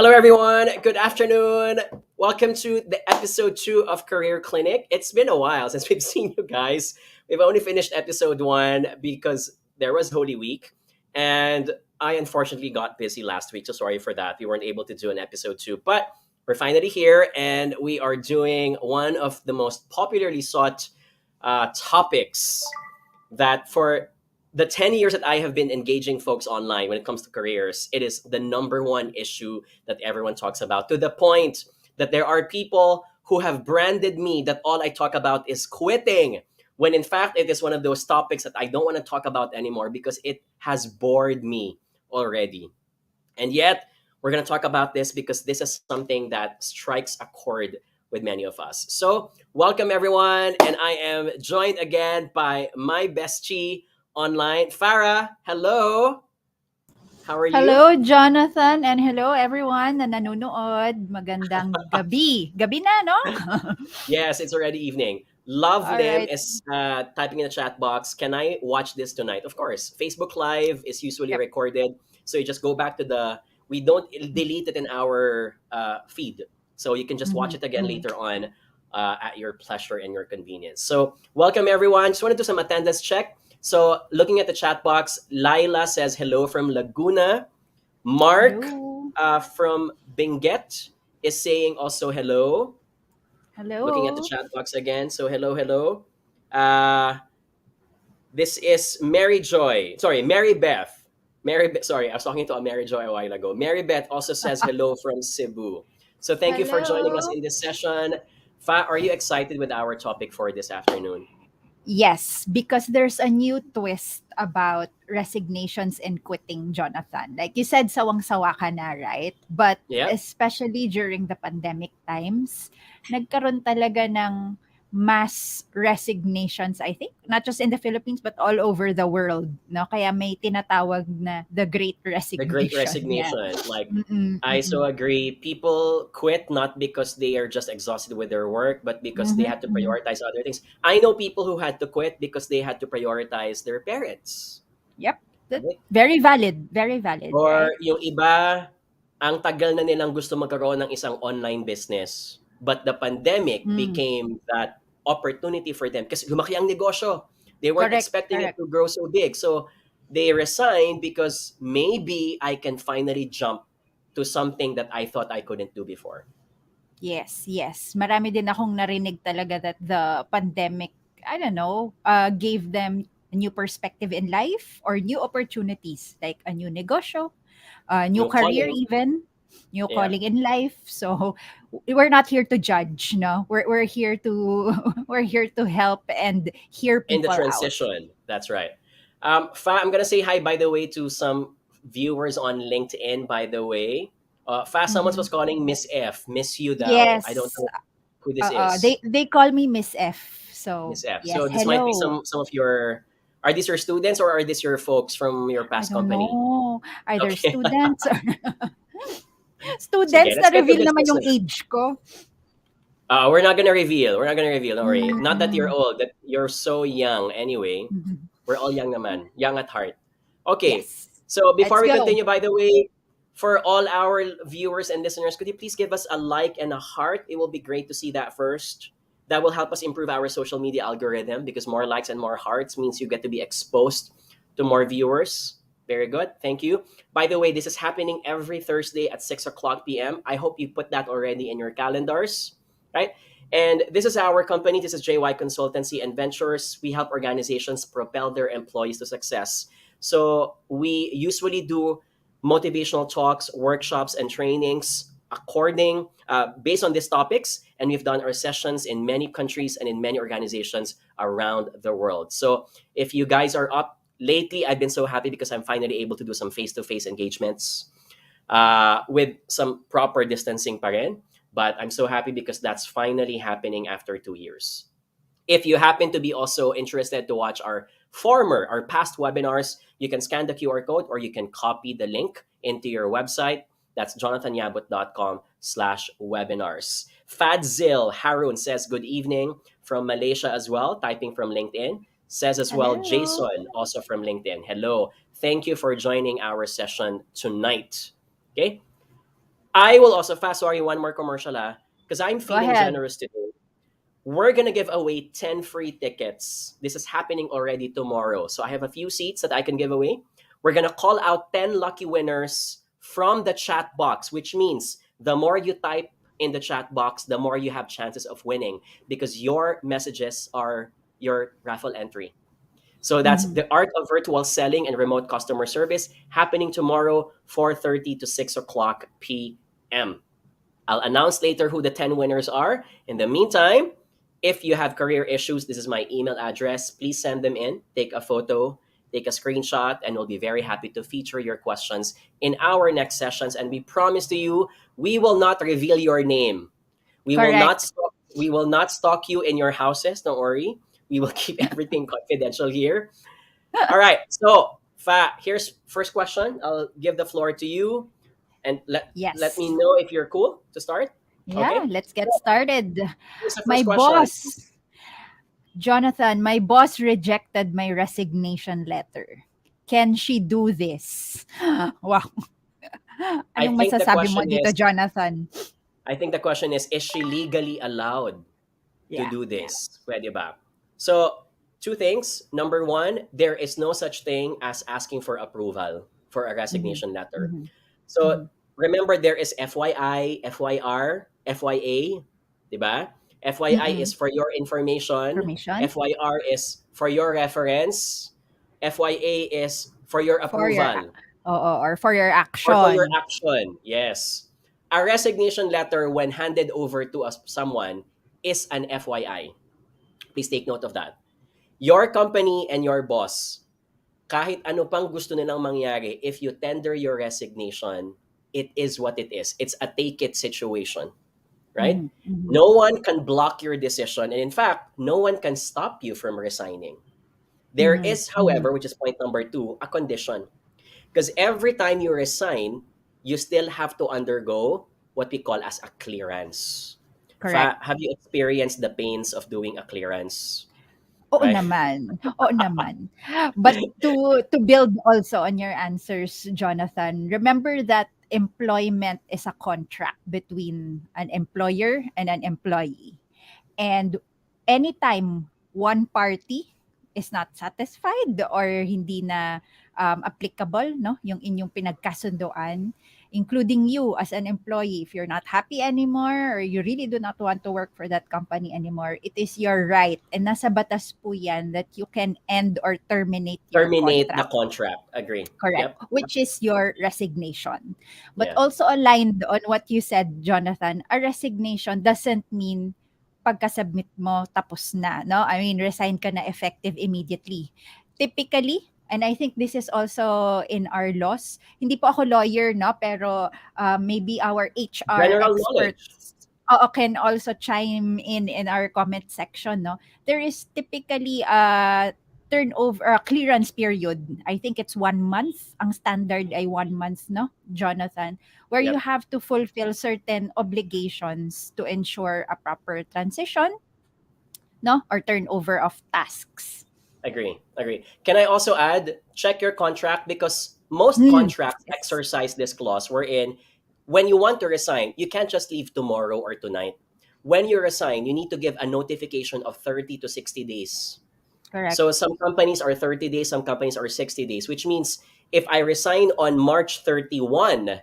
Hello, everyone. Good afternoon. Welcome to the episode 2 of Career Clinic. It's been a while since we've seen you guys. We've only finished episode 1 because there was Holy Week. And I unfortunately got busy last week. So sorry for that. We weren't able to do an episode 2. But we're finally here and we are doing one of the most popularly sought topics that for the 10 years that I have been engaging folks online when it comes to careers, it is the number one issue that everyone talks about, to the point that there are people who have branded me that all I talk about is quitting, when in fact it is one of those topics that I don't want to talk about anymore because it has bored me already. And yet, we're going to talk about this because this is something that strikes a chord with many of us. So, welcome everyone. And I am joined again by my bestie online, Farah. Hello. How are you? Hello, Jonathan, and hello everyone na nanonood. Magandang gabi. Gabi na, no? Yes, it's already evening. Love All Lim right. is typing in the chat box. Can I watch this tonight? Of course. Facebook Live is usually Yep. recorded. So you just go back to we don't delete it in our feed. So you can just watch Mhm, it again mhm. later on at your pleasure and your convenience. So welcome everyone. Just want to do some attendance check. So looking at the chat box, Laila says hello from Laguna. Mark Hello. from Benguet is saying also hello, looking at the Hello. chat box again. So hello, hello. Uh, this is Mary Joy. Sorry, Mary Beth. Sorry, I was talking to a Mary Joy a while ago. Mary Beth also says hello from Cebu. So thank you for joining us Hello. in this session. Fa, are you excited with our topic for this afternoon? Yes, because there's a new twist about resignations and quitting, Jonathan. Like you said, sawang-sawa ka na, right? But Yep, especially during the pandemic times, nagkaroon talaga ng mass resignations, I think, not just in the Philippines, but all over the world. No? Kaya may tinatawag na the Great the great Resignation. Yeah. resignation. Like, Mm-mm, I mm-mm. so agree. People quit not because they are just exhausted with their work, but because they Mhm, had to mhm. prioritize other things. I know people who had to quit because they had to prioritize their parents. Yep. That, Right? very valid, Or right? yung iba, ang tagal na nilang gusto magkaroon ng isang online business. But the pandemic Mm. became that opportunity for them kasi lumaki ang negosyo. They weren't Correct, expecting it correct. to grow so big. So they resigned because maybe I can finally jump to something that I thought I couldn't do before. Yes, yes. Marami din akong narinig talaga that the pandemic, I don't know, gave them a new perspective in life or new opportunities, like a new negosyo, a new Yung career calling, even, new yeah, calling in life. So we're not here to judge, no. We're here to we're here to help and hear in the people out. transition. That's right. I'm gonna say hi, by the way, to some viewers on LinkedIn. By the way, someone Mhm. was calling Miss F. Miss you, Dao. I don't Yes. know who this They is, they call me Miss F. So, Miss F. So yes, this might be hello. some of your. Are these your students or are these your folks from your I past don't company? know. Either Okay, students or sige. students, Let's get to na-reveal this naman yung listener. age ko. We're not gonna reveal. We're not gonna reveal. Don't worry. Not that you're Mm. old. That you're so young. Anyway, Mhm. we're all young, naman. Young at heart. Okay. Yes. So before Let's we go. continue, by the way, for all our viewers and listeners, could you please give us a like and a heart? It will be great to see that first. That will help us improve our social media algorithm because more likes and more hearts means you get to be exposed to more viewers. Very good. Thank you. By the way, this is happening every Thursday at 6 o'clock p.m. I hope you put that already in your calendars, right? And this is our company. This is JY Consultancy and Ventures. We help organizations propel their employees to success. So we usually do motivational talks, workshops, and trainings based on these topics. And we've done our sessions in many countries and in many organizations around the world. So if you guys are up lately, I've been so happy because I'm finally able to do some face-to-face engagements with some proper distancing pa rin. But I'm so happy because that's finally happening after 2 years. If you happen to be also interested to watch our past webinars, you can scan the QR code or you can copy the link into your website. That's jonathanyabut.com/webinars. Fadzil Harun says good evening from Malaysia as well, typing from LinkedIn. Says as well, Hello. Jason, also from LinkedIn. Hello. Thank you for joining our session tonight. Okay. I will also fast, sorry, one more commercial, because I'm Go feeling ahead. generous today. We're gonna give away 10 free tickets. This is happening already tomorrow. So I have a few seats that I can give away. We're gonna call out 10 lucky winners from the chat box, which means the more you type in the chat box, the more you have chances of winning because your messages are your raffle entry. So that's Mhm. the art of virtual selling and remote customer service happening tomorrow, 4:30 to 6 o'clock p.m. I'll announce later who the 10 winners are. In the meantime, if you have career issues, this is my email address. Please send them in, take a photo, take a screenshot, and we'll be very happy to feature your questions in our next sessions. And we promise to you, we will not reveal your name. Correct. We will not stalk you in your houses. Don't worry. We will keep everything confidential here. All right. So, here's first question. I'll give the floor to you and let Yes. me know if you're cool to start. Yeah, Okay. let's So get started. here's the My first question. boss, Jonathan, my boss rejected my resignation letter. Can she do this? Wow. I Anong think the masasabi mo question dito, is Jonathan? is she legally allowed to Yeah. do this? Pwede ba? So, two things. Number one, there is no such thing as asking for approval for a Mhm. resignation letter. Mhm. So, Mhm. remember there is FYI, FYR, FYA, 'di ba? FYI is Mm-mm. for your information, Permission FYR is for your reference, FYA is for your for your approval or for your or for your action. action. Yes. A resignation letter when handed over to someone is an FYI. Please take note of that. Your company and your boss, kahit ano pang gusto nilang mangyari, if you tender your resignation, it is what it is. It's a take it situation, right? Mhm. Mhm. No one can block your decision. And in fact, no one can stop you from resigning. There Mhm. is, Mhm. however, which is point number two, a condition. Because every time you resign, you still have to undergo what we call as a clearance. Correct. Have you experienced the pains of doing a clearance? Oo Right? naman, oo naman. But to build also on your answers, Jonathan, remember that employment is a contract between an employer and an employee. And anytime one party is not satisfied or hindi na applicable, no, yung inyong pinagkasundoan, including you as an employee, if you're not happy anymore or you really do not want to work for that company anymore, it is your right and nasa batas po yan that you can end or terminate your Terminate the contract. contract. Agree. Correct. Yep. Yep. Which is your resignation. But Yeah. also aligned on what you said, Jonathan, a resignation doesn't mean pagka-submit mo tapos na, no? I mean, resign ka na effective immediately. Typically, and I think this is also in our laws, hindi po ako lawyer, no? Pero maybe our HR General knowledge. experts can also chime in our comment section, no? There is typically a turnover or clearance period. I think it's 1 month. Ang standard ay 1 month, no, Jonathan? Where you Yep. have to fulfill certain obligations to ensure a proper transition, no, or turnover of tasks. Agree. Agree. Can I also add, check your contract because most Hmm. contracts Yes. exercise this clause wherein when you want to resign, you can't just leave tomorrow or tonight. When you resign, you need to give a notification of 30 to 60 days. Correct. So some companies are 30 days, some companies are 60 days, which means if I resign on March 31,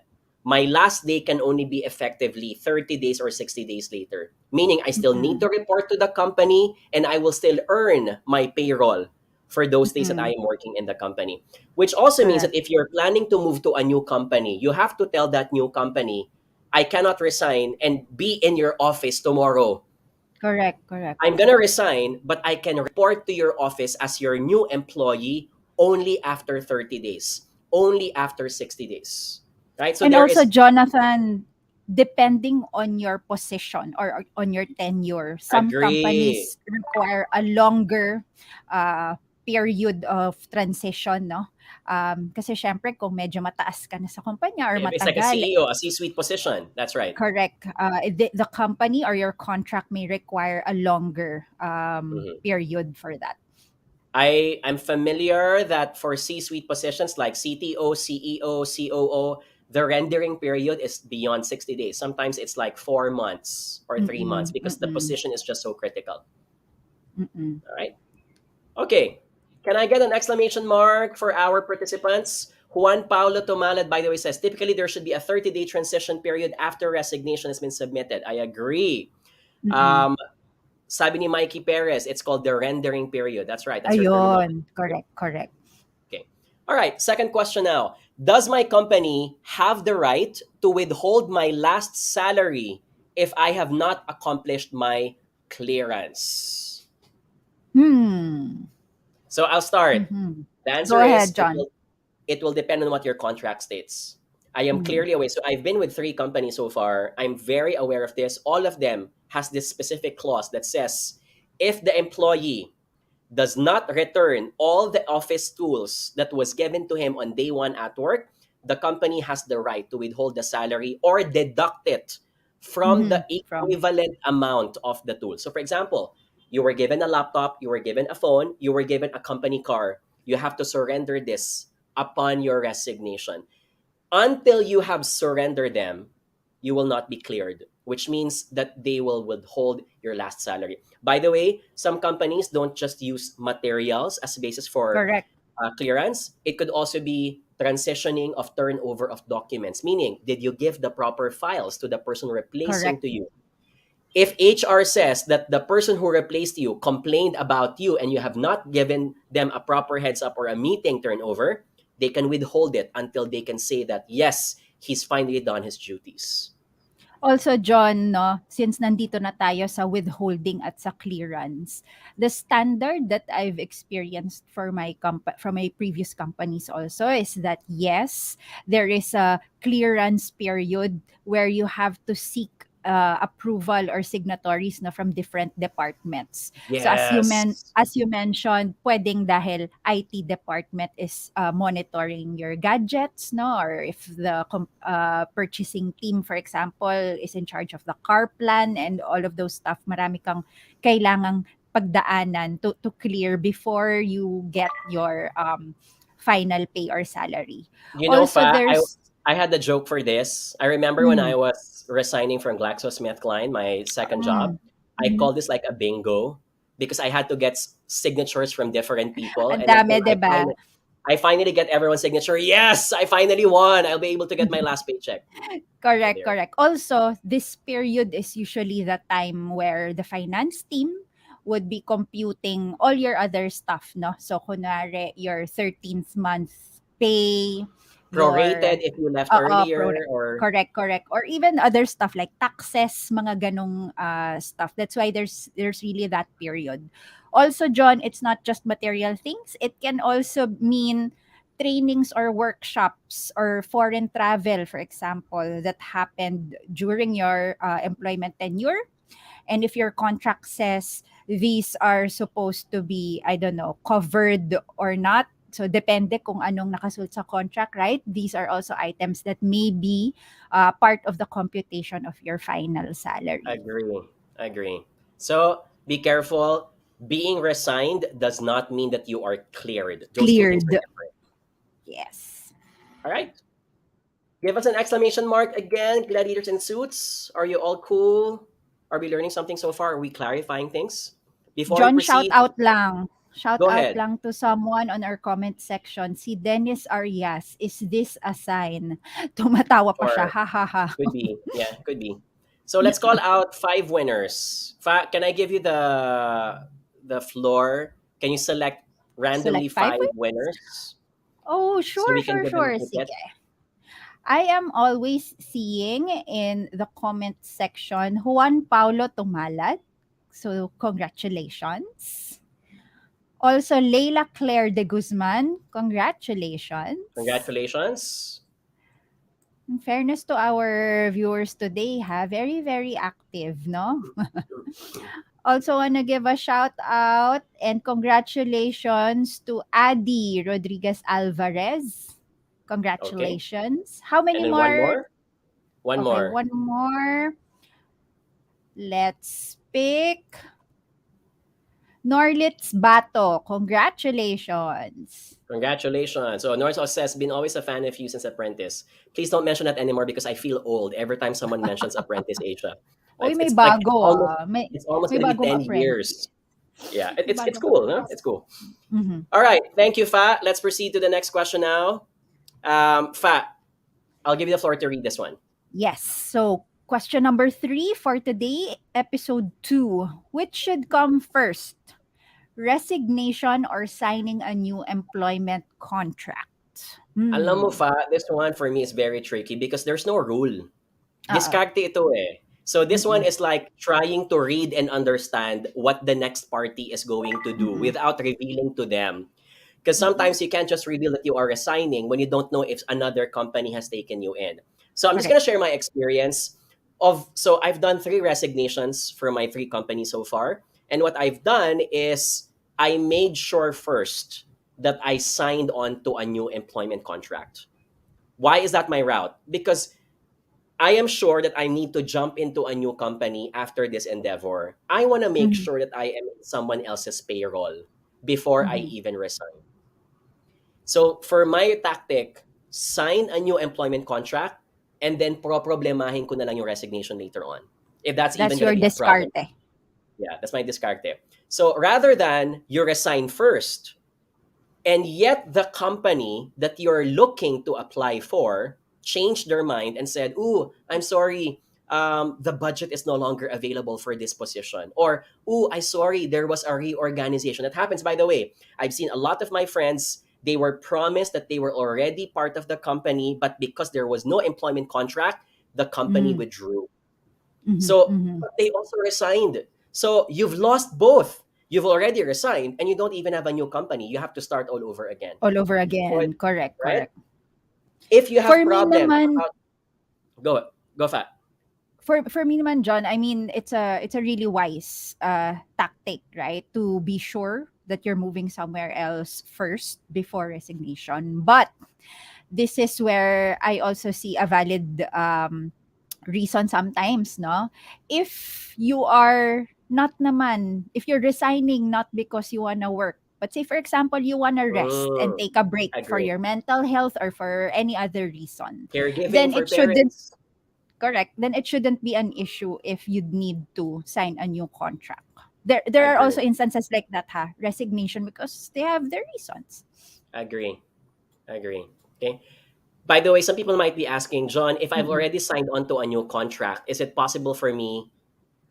my last day can only be effectively 30 days or 60 days later. Meaning I still need to Mm-mm. report to the company and I will still earn my payroll for those days that I Mm-mm. am working in the company. Which also means that Correct. if you're planning to move to a new company, you have to tell that new company, I cannot resign and be in your office tomorrow. Correct. Correct. I'm gonna resign, but I can report to your office as your new employee only after 30 days, only after 60 days. Right? So And there also, is Jonathan, depending on your position or on your tenure, some agree. companies require a longer uh, period of transition, no? Kasi syempre, kung medyo mataas ka na sa kumpanya or If it's like a matagal, CEO, a C-suite position, that's right. correct, the company or your contract may require a longer Mhm. period for that. I'm familiar that for C-suite positions like CTO, CEO, COO, the rendering period is beyond 60 days. Sometimes it's like 4 months or 3 months Mm, because the mm, position is just so critical. mm. All right. Okay. Can I get an exclamation mark for our participants? Juan Paulo Tomalad, by the way, says typically there should be a 30-day transition period after resignation has been submitted. I agree. Mm. Um, Sabi ni Mikey Perez, it's called the rendering period. That's right. That's your terminology. Ayun, correct, correct. Okay. All right. Second question now. Does my company have the right to withhold my last salary if I have not accomplished my clearance? Hmm. So I'll start. Mhm. The Go answer is ahead, John. it will depend on what your contract states. I am Mhm. clearly aware. So I've been with 3 companies so far. I'm very aware of this. All of them has this specific clause that says if the employee does not return all the office tools that was given to him on day one at work, the company has the right to withhold the salary or deduct it from the Mhm. From equivalent amount of the tool. So, for example, you were given a laptop, you were given a phone, you were given a company car. You have to surrender this upon your resignation. Until you have surrendered them, you will not be cleared, which means that they will withhold your last salary. By the way, some companies don't just use materials as a basis for correct, clearance. It could also be transitioning of turnover of documents, meaning, did you give the proper files to the person replacing correct, to you? If HR says that the person who replaced you complained about you and you have not given them a proper heads up or a meeting turnover, they can withhold it until they can say that, yes, he's finally done his duties. Also, John, no, since nandito na tayo sa withholding at sa clearance, the standard that I've experienced for my from my previous companies also is that yes, there is a clearance period where you have to seek approval or signatories na from different departments. So Yes. as you mentioned, pwedeng dahil IT department is monitoring your gadgets, no, or if the purchasing team, for example, is in charge of the car plan and all of those stuff, marami kang kailangang pagdaanan to clear before you get your final pay or salary. You know, Also, Fa, there's I had a joke for this. I remember when mm, I was resigning from GlaxoSmithKline, my second job, mm, I mhm. called this like a bingo because I had to get signatures from different people. Ang And dami, until 'di ba? I finally get everyone's signature, yes, I finally won. I'll be able to get my last paycheck. So Correct, there. correct. Also, this period is usually the time where the finance team would be computing all your other stuff, no? So, kunwari, your 13th month pay, Prorated your, if you left earlier or correct, correct. Or even other stuff like taxes, mga ganong stuff. That's why there's really that period. Also, John, it's not just material things. It can also mean trainings or workshops or foreign travel, for example, that happened during your employment tenure. And if your contract says these are supposed to be, I don't know, covered or not, so depende kung anong nakasulat sa contract, right? These are also items that may be part of the computation of your final salary. agree. Agree. So be careful. Being resigned does not mean that you are cleared. Those two things are Cleared. different. Yes. All right. Give us an exclamation mark again, gladiators in suits. Are you all cool? Are we learning something so far? Are we clarifying things? Before we John, shout proceed, out lang. Shout go out ahead. lang to someone on our comment section. Si Dennis Arias, is this a sign? Tumatawa pa siya. Or Ha ha ha. could be. Yeah, could be. So let's call out 5 winners. Can I give you the floor? Can you select randomly Select five 5 winners wins? Oh, so sure, we can sure, give them a sure. ticket? Sige. I am always seeing in the comment section Juan Paulo Tumalad. So, congratulations. Also, Leila Claire de Guzman. Congratulations. Congratulations. In fairness to our viewers today, very, very active, no? Also, want to give a shout out and congratulations to Adi Rodriguez Alvarez. Okay. Congratulations. How And many then one more? more. One Okay, more. one more. Let's pick Norlitz Bato. Congratulations. Congratulations. So North says, been always a fan of you since Apprentice. Please don't mention that anymore because I feel old every time someone mentions Apprentice Asia. Uy, may It's like bago, ah. it's almost May gonna be bagong 10 years. apprentice. Yeah, May it's bagong cool, no? apprentice. It's cool. Mhm. All right, thank you, Fa. Let's proceed to the next question now. Fa, I'll give you the floor to read this one. Yes. So, question number 3 for today, episode 2. Which should come first? Resignation or signing a new employment contract? Alam mo, Hmm. Fa, this one for me is very tricky because there's no rule. Oo. Diskarte ito eh. So this one Mm-mm. is like trying to read and understand what the next party is going to do Mm-mm. without revealing to them. Because Mm-mm. sometimes you can't just reveal that you are resigning when you don't know if another company has taken you in. So I'm just Correct. gonna share my experience of so I've done three resignations for my three companies so far. And what I've done is I made sure first that I signed on to a new employment contract. Why is that my route? Because I am sure that I need to jump into a new company after this endeavor. I want to make Mm-hmm. sure that I am in someone else's payroll before I Mm-hmm. even resign. So for my tactic, sign a new employment contract and then problemahin ko na lang yung resignation later on. If that's even That's going to your be a problem. discarte. Yeah, that's my discarte. So rather than you resign first, and yet the company that you're looking to apply for changed their mind and said, "Ooh, I'm sorry, the budget is no longer available for this position," or "Ooh, I sorry, there was a reorganization." That happens, by the way. I've seen a lot of my friends. They were promised that they were already part of the company, but because there was no employment contract, the company Mm-hmm. withdrew. Mm-hmm. So, Mm-hmm. but they also resigned. So you've lost both. You've already resigned and you don't even have a new company. You have to start all over again. All over So, again. Correct, right? correct. If you have For me problems naman, about go fat. for me naman, John, I mean, it's a really wise tactic, right? To be sure that you're moving somewhere else first before resignation. But this is where I also see a valid reason sometimes, no? If you are not naman, if you're resigning not because you wanna work, but say for example, you wanna rest and Mm, take a break for agree. your mental health or for any other reason, Caregiving then for it shouldn't parents. correct. Then it shouldn't be an issue if you'd need to sign a new contract. There are Agree. also instances like that, ha, resignation because they have their reasons. Agree. Agree. Okay. By the way, some people might be asking, John, if I've Mm-mm. already signed on to a new contract, is it possible for me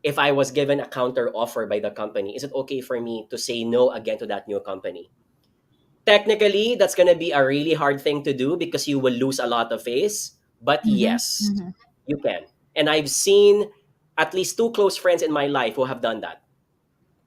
if I was given a counter offer by the company, is it okay for me to say no again to that new company? Technically, that's going to be a really hard thing to do because you will lose a lot of face. But Mm-hmm. yes, Mm-hmm. you can. And I've seen at least two close friends in my life who have done that.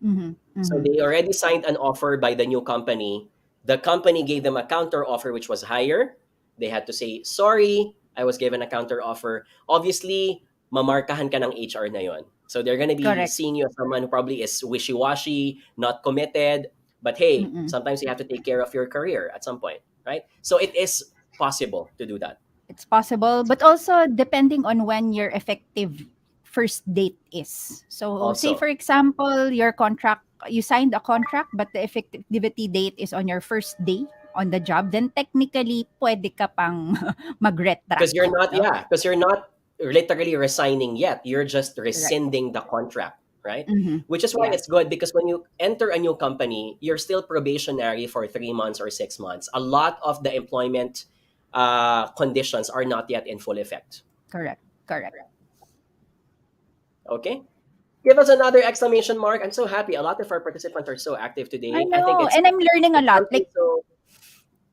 Mm-hmm. So Mm-hmm. they already signed an offer by the new company. The company gave them a counter offer which was higher. They had to say, sorry, I was given a counter offer. Obviously, mamarkahan ka ng HR na yon. So they're going to be Correct. seeing you as someone who probably is wishy-washy, not committed. But hey, Mm-mm. sometimes you have to take care of your career at some point, right? So it is possible to do that It's possible, but also depending on when your effective first date is. So, say also. for example, your contract, you signed a contract, but the effectivity date is on your first day on the job, then technically, pwede ka pang Because mag-retract, you're not, no? yeah, because you're not literally resigning yet. You're just Right. rescinding the contract, right? Mm-hmm. Which is why Yeah, it's good because when you enter a new company, you're still probationary for 3 months or 6 months. A lot of the employment conditions are not yet in full effect. correct, correct. Okay? Give us another exclamation mark. I'm so happy. A lot of our participants are so active I today. I think know, and I'm learning a it's lot. something Like, so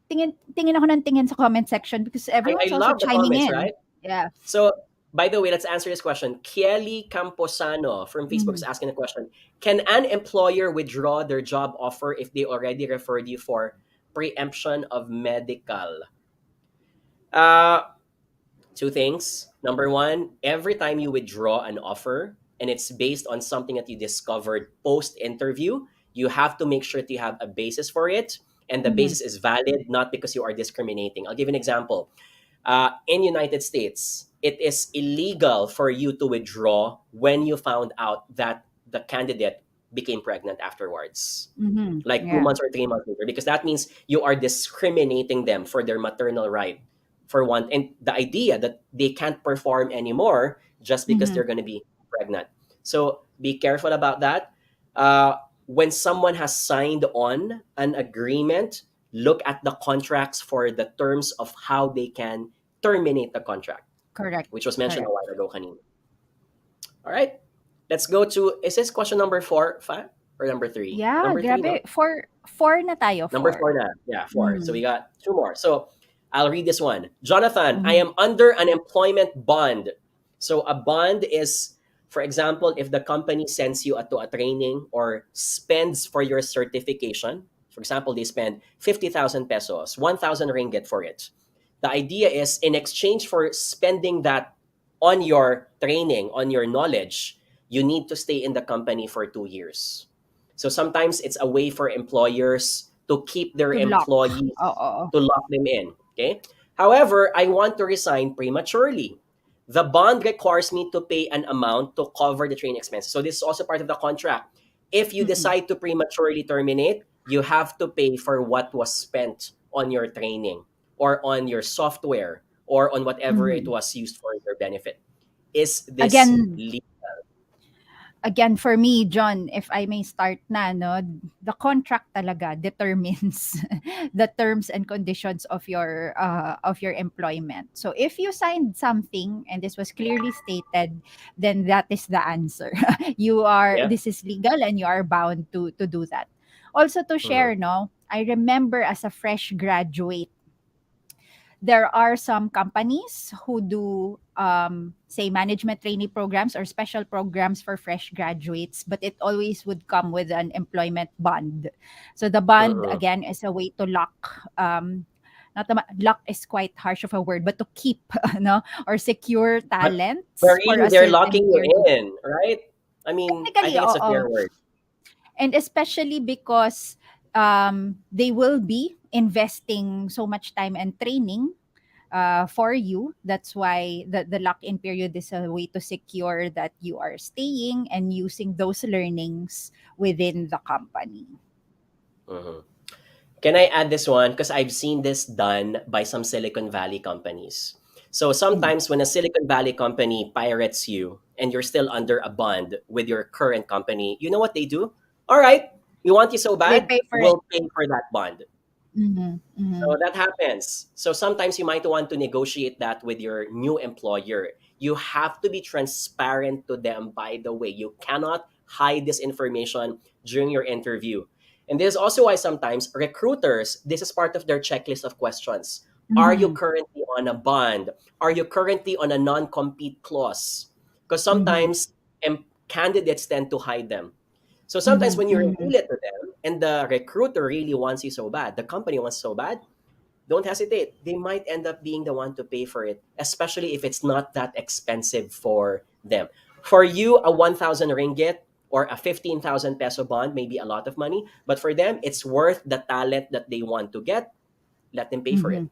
tingin ako ng tingin sa comment section because I everyone's also love the chiming comments, in. right? Yeah. So, by the way, let's answer this question. Kelly Camposano from Facebook is Mhm. asking a question. Can an employer withdraw their job offer if they already referred you for preemption of medical? Uh, Two things. Number one, every time you withdraw an offer and it's based on something that you discovered post interview, you have to make sure that you have a basis for it. And the Mhm. basis is valid, not because you are discriminating. I'll give you an example in United States, it is illegal for you to withdraw when you found out that the candidate became pregnant afterwards, Mhm. like two Yeah. months or 3 months later, because that means you are discriminating them for their maternal right, for one, and the idea that they can't perform anymore just because Mhm. they're going to be pregnant. So be careful about that. uh, when someone has signed on an agreement, look at the contracts for the terms of how they can terminate the contract, Correct. which was mentioned a Correct. while ago kanina. All right, let's go to, is this question number four, five, or number three? Yeah, Number three, no? grabe. Four na tayo, Number four. four na. Yeah, four. So we Mm. got two more. So I'll read this one. Jonathan, I Mhm. am under an employment bond. So a bond is, for example, if the company sends you to a training or spends for your certification. For example, they spend 50,000 pesos, 1,000 ringgit for it. The idea is, in exchange for spending that on your training, on your knowledge, you need to stay in the company for 2 years. So sometimes it's a way for employers to keep their To lock. employees, Oo. to lock them in. Okay. However, I want to resign prematurely. The bond requires me to pay an amount to cover the training expenses. So this is also part of the contract. If you Mm-mm. decide to prematurely terminate, you have to pay for what was spent on your training or on your software or on whatever it Mhm. was used for your benefit. Is this Again, legal? again for me, John, if I may start na, no, the contract talaga determines the terms and conditions of your employment. So if you signed something and this was clearly stated, then that is the answer. Yeah. This is legal and you are bound to do that. Also to Mhm. share, no, I remember as a fresh graduate, there are some companies who do say management trainee programs or special programs for fresh graduates, but it always would come with an employment bond. So the bond Mhm. again is a way to lock, not lock is quite harsh of a word, but to keep no, or secure But talents for really, a they're certain locking you period. in, right? I mean, I Technically, think it's a oo. fair word. And especially because they will be investing so much time and training for you. That's why the lock-in period is a way to secure that you are staying and using those learnings within the company. Mhm. Can I add this one? Because I've seen this done by some Silicon Valley companies. So Mm. sometimes when a Silicon Valley company pirates you and you're still under a bond with your current company, you know what they do? All right, we want you so They bad, pay for it. we'll pay for that bond. Mhm, mhm, So that happens. So sometimes you might want to negotiate that with your new employer. You have to be transparent to them, by the way. You cannot hide this information during your interview. And this is also why sometimes recruiters, this is part of their checklist of questions. Are you mhm, currently on a bond? Are you currently on a non compete clause? Because mhm, sometimes candidates tend to hide them. So sometimes mhm, when you mhm, reveal it to them and the recruiter really wants you so bad, the company wants so bad, don't hesitate. They might end up being the one to pay for it, especially if it's not that expensive for them. For you, a 1,000 ringgit or a 15,000 peso bond may be a lot of money, but for them, it's worth the talent that they want to get. Let them pay for it. mhm,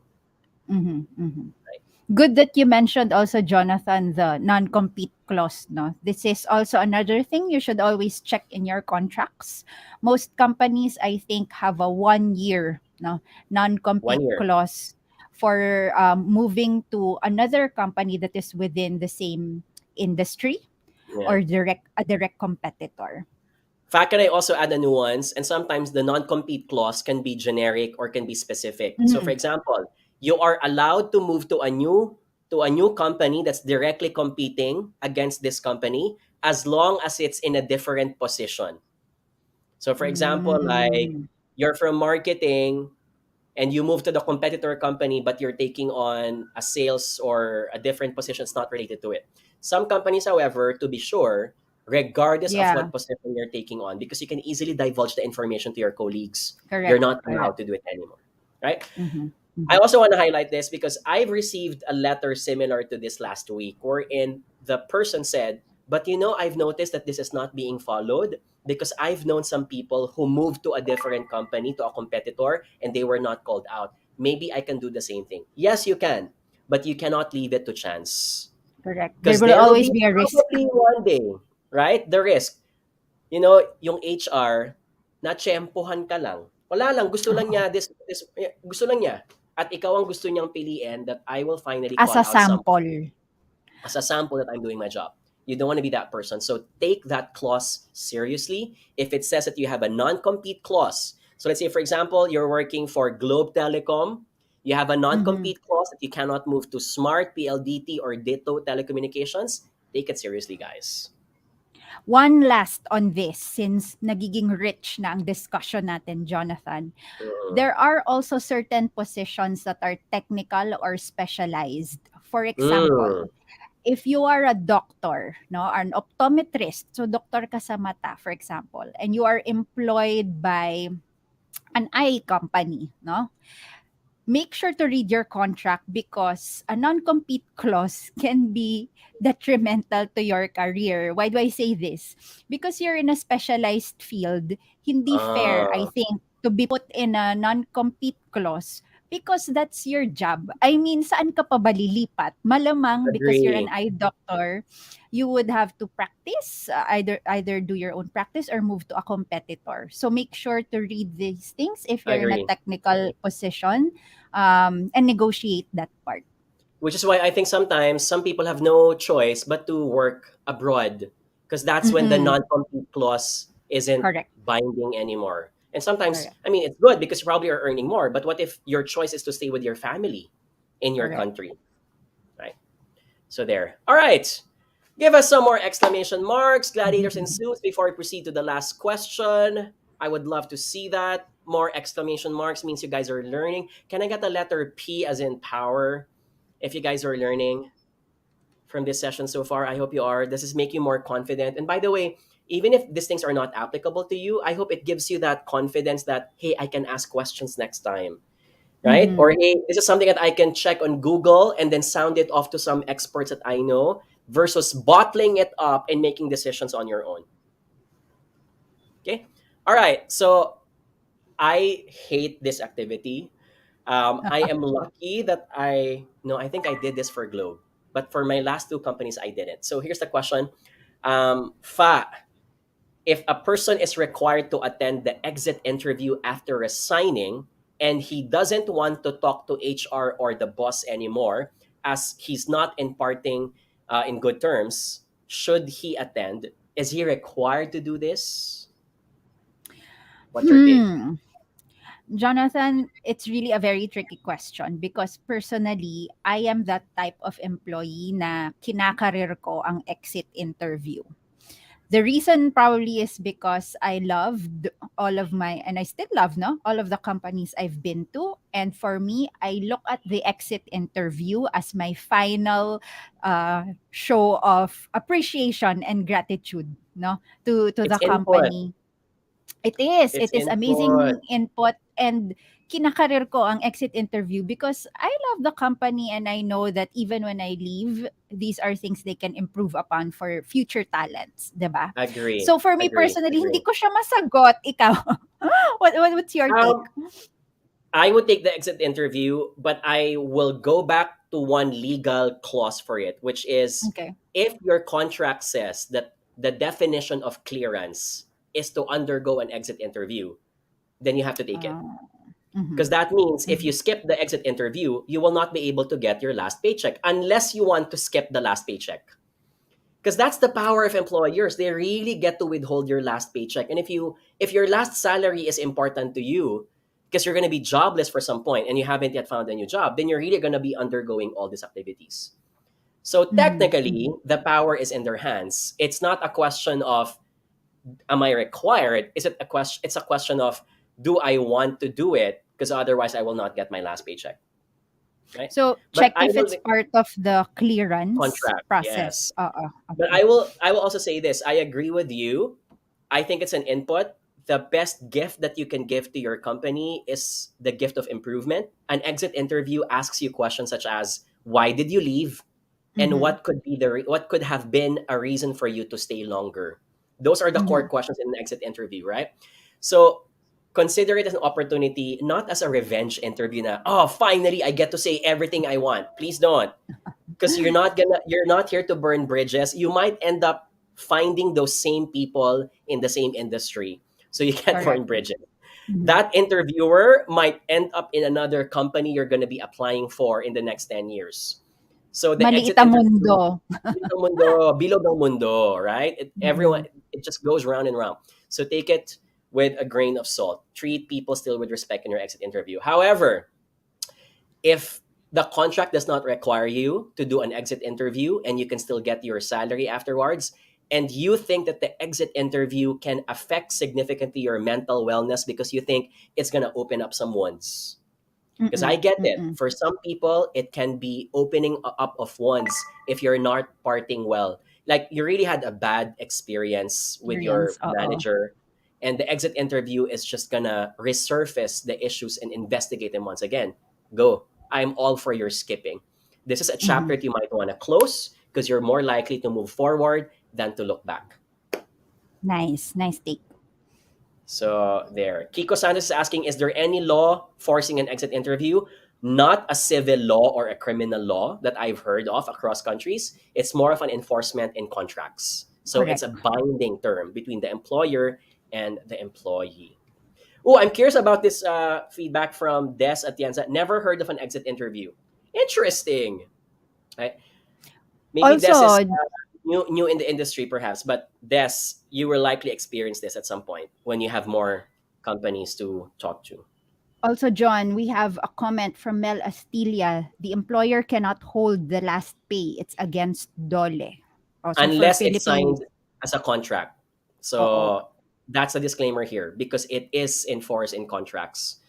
mhm, mhm. Good that you mentioned also, Jonathan, the non-compete clause. No, this is also another thing you should always check in your contracts. Most companies, I think, have a 1 year no One non-compete year. clause for moving to another company that is within the same industry Yeah. or direct competitor. In fact, can I also add a nuance? And sometimes the non-compete clause can be generic or can be specific. So, for Mhm, example, you are allowed to move to a new company that's directly competing against this company as long as it's in a different position. So, for example, like mm, you're from marketing and you move to the competitor company, but you're taking on a sales or a different position that's not related to it. Some companies, however, to be sure, regardless of yeah, what position you're taking on, because you can easily divulge the information to your colleagues, you're correct, not allowed correct. to do it anymore, right? Mhm, I mhm, also want to highlight this because I've received a letter similar to this last week, wherein the person said, but I've noticed that this is not being followed because I've known some people who moved to a different company, to a competitor, and they were not called out. Maybe I can do the same thing. Yes, you can, but you cannot leave it to chance correct. There because will there will always be be a risk. probably one day, right? The risk. yung HR, natsyempohan ka lang. Wala lang, gusto lang Oo. niya gusto lang niya at ikaw ang gusto niyang piliin that I will finally As call a out some sample. as a sample that I'm doing my job. You don't want to be that person. So take that clause seriously. If it says that you have a non-compete clause, so let's say, for example, you're working for Globe Telecom, you have a Mhm. non-compete clause that you cannot move to Smart, PLDT, or Ditto Telecommunications. Take it seriously, guys. One last on this, since nagiging rich na ang discussion natin, Jonathan. Mm. There are also certain positions that are technical or specialized. For example, Mm. if you are a doctor, no, an optometrist, so doktor ka sa mata, for example, and you are employed by an eye company, no, make sure to read your contract because a non-compete clause can be detrimental to your career. Why do I say this? Because you're in a specialized field, hindi fair, I Ah, think, to be put in a non-compete clause because that's your job. I mean, saan ka pa ba lilipat? Malamang because you're an agree. eye doctor, you would have to practice, either do your own practice or move to a competitor. So make sure to read these things if you're in a Agree. technical position, and negotiate that part. Which is why I think sometimes some people have no choice but to work abroad because that's when the Mm-mm. non-compete clause isn't Correct. binding anymore. And sometimes, Correct. I mean, it's good because you probably are earning more. But what if your choice is to stay with your family in your Correct. country, right? So there. All right. Give us some more exclamation marks, gladiators and suits before we proceed to the last question. I would love to see that. More exclamation marks means you guys are learning. Can I get the letter P as in power if you guys are learning from this session so far? I hope you are. Does this make you more confident? And by the way, even if these things are not applicable to you, I hope it gives you that confidence that, hey, I can ask questions next time, right? Mm-hmm. Or, hey, this is something that I can check on Google and then sound it off to some experts that I know versus bottling it up and making decisions on your own. Okay. All right. So I hate this activity. I am lucky that no, I think I did this for Globe, but for my last two companies, I didn't. So here's the question. Fa, if a person is required to attend the exit interview after resigning and he doesn't want to talk to HR or the boss anymore as he's not imparting in good terms, should he attend? Is he required to do this? What's your take? Hmm. Jonathan, it's really a very tricky question because personally, I am that type of employee na kinakarir ko ang exit interview. The reason probably is because I loved all of my, and I still love, no, all of the companies I've been to. And for me, I look at the exit interview as my final show of appreciation and gratitude, no, to It's the input. company. It is. It's It is input. amazing input and kinakarir ko ang exit interview because I love the company and I know that even when I leave, these are things they can improve upon for future talents, 'di ba? Agree. So for me Agree. personally, hindi Agree. ko siya masagot. Ikaw, what's your take? Um, I would take the exit interview, but I will go back to one legal clause for it, which is Okay. if your contract says that the definition of clearance is to undergo an exit interview, then you have to take it. Uh, mhm, Because that means if you mhm, skip the exit interview, you will not be able to get your last paycheck unless you want to skip the last paycheck. Because that's the power of employers. They really get to withhold your last paycheck. And if your last salary is important to you, because you're going to be jobless for some point and you haven't yet found a new job, then you're really going to be undergoing all these activities. So mhm, technically, mhm. the power is in their hands. It's not a question of am I required? Is it a question? It's a question of do I want to do it? Because otherwise, I will not get my last paycheck, right? So But check I if will it's part of the clearance contract, process. yes. But Okay. I will also say this. I agree with you. I think it's an input. The best gift that you can give to your company is the gift of improvement. An exit interview asks you questions such as why did you leave and Mhm, what could have been a reason for you to stay longer. Those are the core mhm. questions in an exit interview, right? So consider it as an opportunity, not as a revenge interview na, oh, finally I get to say everything I want. Please don't, because you're not here to burn bridges. You might end up finding those same people in the same industry. So you can't Correct. burn bridges. Mhm. That interviewer might end up in another company you're going to be applying for in the next 10 years. So the Maliit exit ang interview, mundo. bilog ang mundo, right? Everyone, Mhm. it just goes round and round. So take it with a grain of salt. Treat people still with respect in your exit interview. However, if the contract does not require you to do an exit interview and you can still get your salary afterwards, and you think that the exit interview can affect significantly your mental wellness because you think it's going to open up some wounds, because I Mm. get it. Mm. For some people, it can be opening up of ones if you're not parting well. Like you really had a bad experience with your Experience, oo. manager, and the exit interview is just gonna resurface the issues and investigate them once again. Go. I'm all for your skipping. This is a chapter Mhm. that you might want to close because you're more likely to move forward than to look back. Nice, nice take. So there. Kiko Santos is asking, is there any law forcing an exit interview? Not a civil law or a criminal law that I've heard of across countries. It's more of an enforcement in contracts. So it's a Correct. binding term between the employer and the employee. Oh, I'm curious about this feedback from Des Atienza. Never heard of an exit interview. Interesting. Right? Maybe Des is Also, new in the industry, perhaps, but Des, you will likely experience this at some point when you have more companies to talk to. John, we have a comment from Mel Astilla. The employer cannot hold the last pay. It's against Dole. Also for Unless it's Philippines. signed as a contract. Oo. So that's a disclaimer here because it is enforced in contracts.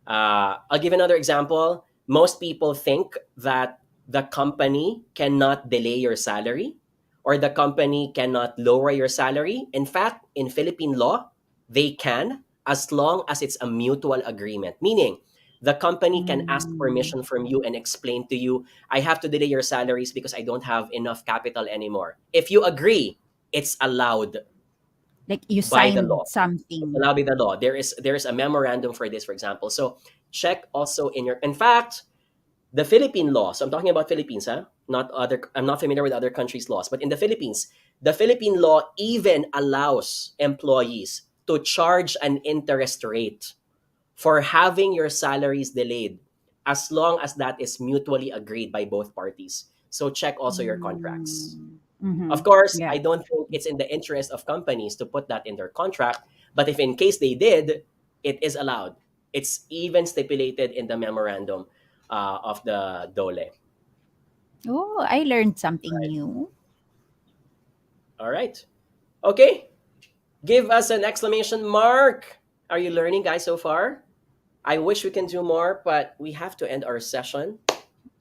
I'll give another example. Most people think that the company cannot delay your salary or the company cannot lower your salary. In fact, in Philippine law, they can as long as it's a mutual agreement, meaning the company can ask Mm. permission from you and explain to you, I have to delay your salaries because I don't have enough capital anymore. If you agree, it's allowed Like you by the signed law. It's something. allowed by the law. There is a memorandum for this, for example. So check also in your. In fact, the Philippine law. So I'm talking about Philippines, huh? Not other. I'm not familiar with other countries' laws, but in the Philippines, the Philippine law even allows employees to charge an interest rate for having your salaries delayed, as long as that is mutually agreed by both parties. So check also your contracts. Mm. Of Mhm. course, Yeah. I don't think it's in the interest of companies to put that in their contract, but if in case they did, it is allowed. It's even stipulated in the memorandum of the Dole. Oh, I learned something new. All right. Okay. Give us an exclamation mark. Are you learning, guys, so far? I wish we can do more, but we have to end our session. But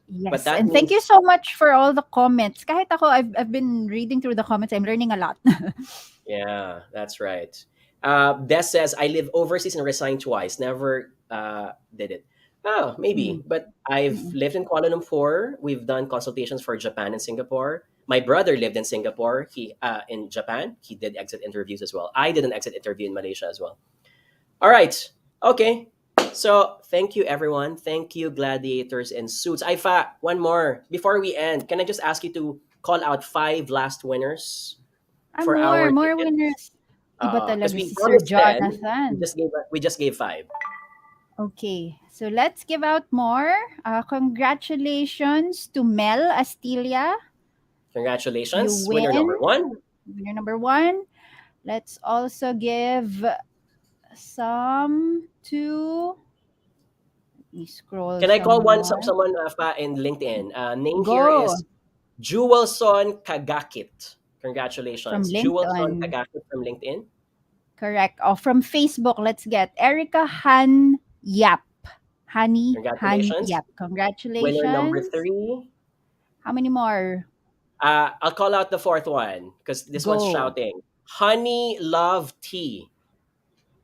Yes, that and thank you means, so much for all the comments. Kahit ako, I've been reading through the comments. I'm learning a lot. yeah, that's right. Des says, I live overseas and resigned twice. Never did it. Oh, maybe. Mm. But I've Mm. lived in Kuala Lumpur. We've done consultations for Japan and Singapore. My brother lived in Singapore. He in Japan. He did exit interviews as well. I did an exit interview in Malaysia as well. All right. Okay. So thank you, everyone. Thank you, gladiators and suits. Ifa, one more before we end. Can I just ask you to call out five last winners for our More ticket? winners. Iba Because talaga we si Sir promised 10, Jonathan. we just gave five. Okay, so let's give out more. Congratulations to Mel Astilla. You Congratulations, winner win. number one. Winner number one. Let's also give some to. Let me scroll Can I call some one more. someone in LinkedIn? Name here Go is Jewelson Kagakit. from Congratulations, Jewelson LinkedIn. Kagakit from LinkedIn. Correct. Oh, from Facebook, let's get Erica Han Yap. Han Congratulations, Yap. winner number Congratulations. three. How many more? I'll call out the fourth one because this one's Go. shouting. Honey Love Tea.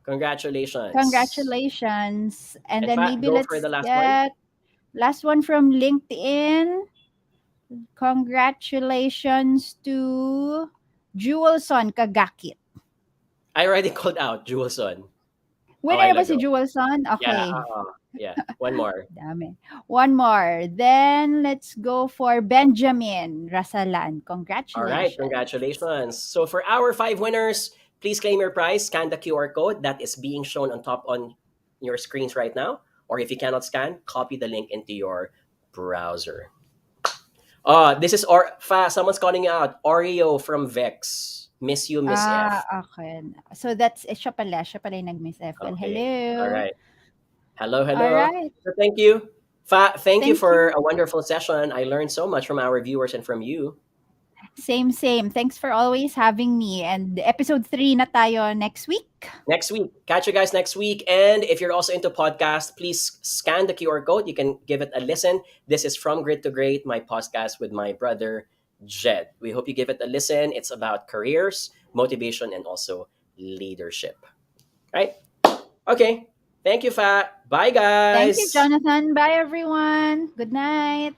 Congratulations. Congratulations. And In then fact, maybe go for let's the last one. get last one from LinkedIn. Congratulations to Jewelson Kagakit. I already called out Jewelson. Winner Okay, na ba si lago. Jewel Son? Yeah, Okay. yeah. One more. Dami. One more. Then, let's go for Benjamin Rasalan. All right, Congratulations. congratulations. So for our five winners, please claim your prize. Scan the QR code that is being shown on top on your screens right now. Or if you cannot scan, copy the link into your browser. This is someone's calling you out. Oreo from Vex. Miss you, Miss F. Okay. So, that's, siya pala yung nag-Miss F. Well, Okay. All hello. right. Hello, All hello. right. So thank you. Thank you Thank for you. a wonderful session. I learned so much from our viewers and from you. Same, same. Thanks for always having me. And episode 3 na tayo next week. Next week. Catch you guys next week. And if you're also into podcast, please scan the QR code. You can give it a listen. This is From Grit to Great, my podcast with my brother, Jed. We hope you give it a listen. It's about careers, motivation, and also leadership. Right? Okay. Thank you, Fa. Bye, Thank you, guys. Jonathan. Bye, everyone. Good night.